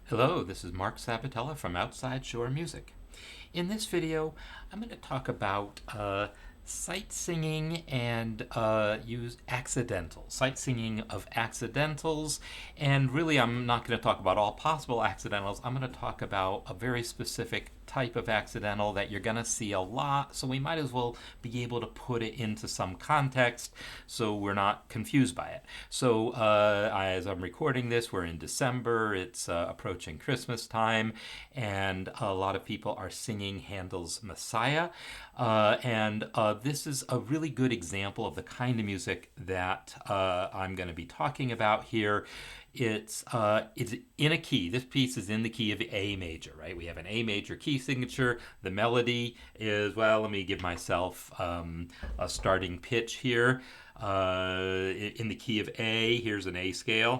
Hello, this is Mark Sabatella from Outside Shore Music. In this video, I'm going to talk about sight singing and use accidentals, sight singing of accidentals, and really I'm not going to talk about all possible accidentals. I'm going to talk about a very specific type of accidental that you're going to see a lot, so we might as well be able to put it into some context so we're not confused by it. So as I'm recording this, we're in December, it's approaching Christmas time, and a lot of people are singing Handel's Messiah, and this is a really good example of the kind of music that I'm going to be talking about here. It's in a key. This piece is in the key of A major, right? We have an A major key signature. The melody is, well, let me give myself a starting pitch here. In the key of A, here's an A scale.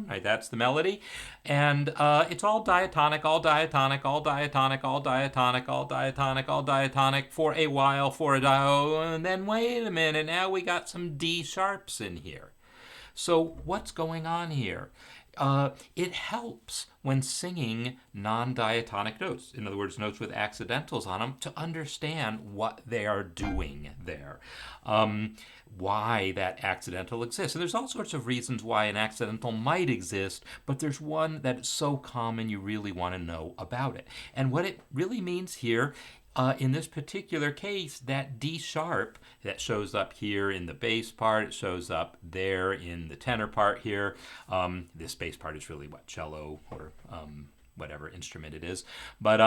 Right, that's the melody, and it's all diatonic, all diatonic, all diatonic, all diatonic, all diatonic, all diatonic for a while, for a and then wait a minute, now we got some D sharps in here. So what's going on here? It helps when singing non-diatonic notes, in other words, notes with accidentals on them, to understand what they are doing there. Why that accidental exists. And there's all sorts of reasons why an accidental might exist, but there's one that is so common you really want to know about it. And what it really means here in this particular case, that D sharp that shows up here in the bass part, it shows up there in the tenor part here. This bass part is really what, cello or whatever instrument it is. But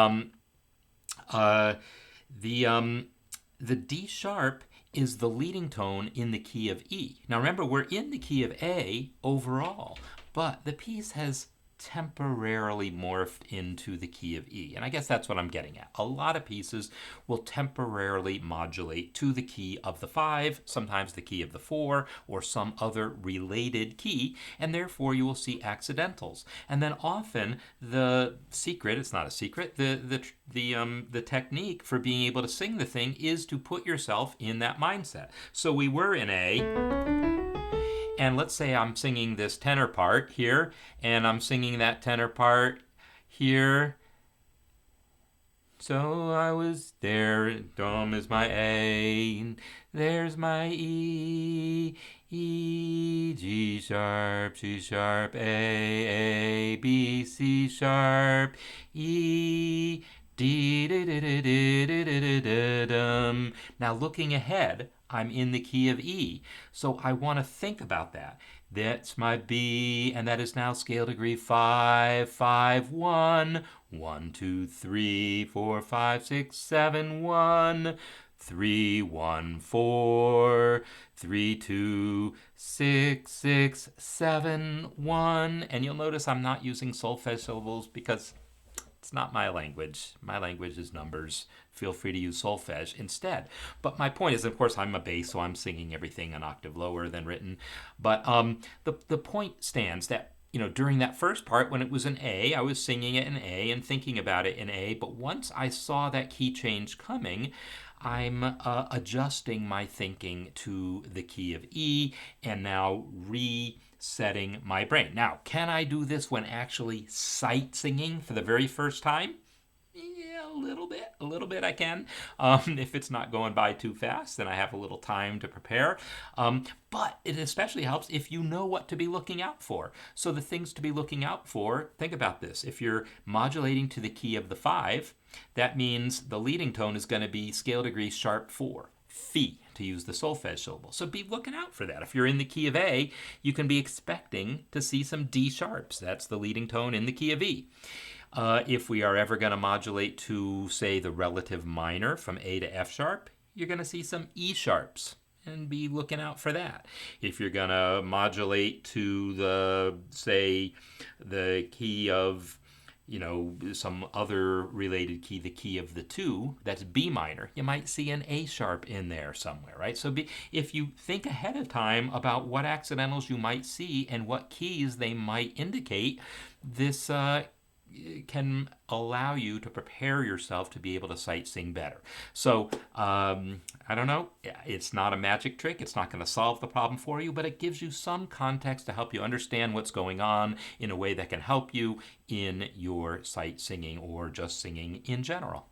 the D sharp is the leading tone in the key of E. Now remember, we're in the key of A overall, but the piece has temporarily morphed into the key of E. And I guess that's what I'm getting at. A lot of pieces will temporarily modulate to the key of the 5, sometimes the key of the 4, or some other related key, and therefore you will see accidentals. And then often the secret, it's not a secret, the technique for being able to sing the thing is to put yourself in that mindset. So we were in A, and let's say I'm singing this tenor part here, and I'm singing that tenor part here. So I was there, dum is my A, there's my E, E, G sharp, C sharp, A, B, C sharp, E, D, D, D, D, D, D, D, D, dum. Now looking ahead, I'm in the key of E. So I want to think about that. That's my B, and that is now scale degree 5, 5, 1, 1, 2, 3, 4, 5, 6, 7, 1, 3, 1, 4, 3, 2, 6, 6, 7, 1. And you'll notice I'm not using solfege syllables because it's not my language. My language is numbers. Feel free to use solfege instead. But my point is, of course, I'm a bass, so I'm singing everything an octave lower than written. But the point stands that, you know, during that first part, when it was an A, I was singing it in A and thinking about it in A. But once I saw that key change coming, I'm adjusting my thinking to the key of E and now resetting my brain. Now, can I do this when actually sight singing for the very first time? Yeah, a little bit I can. If it's not going by too fast, then I have a little time to prepare. But it especially helps if you know what to be looking out for. So the things to be looking out for, think about this. If you're modulating to the key of the 5, that means the leading tone is going to be scale degree sharp 4. Phi, to use the solfege syllable. So be looking out for that. If you're in the key of A, you can be expecting to see some D sharps. That's the leading tone in the key of E. If we are ever going to modulate to, say, the relative minor from A to F sharp, you're going to see some E sharps, and be looking out for that. If you're going to modulate to the, say, the key of, you know, some other related key, the key of the 2, that's B minor, you might see an A sharp in there somewhere, right? So if you think ahead of time about what accidentals you might see and what keys they might indicate, this can allow you to prepare yourself to be able to sight sing better. So I don't know. It's not a magic trick. It's not going to solve the problem for you, but it gives you some context to help you understand what's going on in a way that can help you in your sight singing or just singing in general.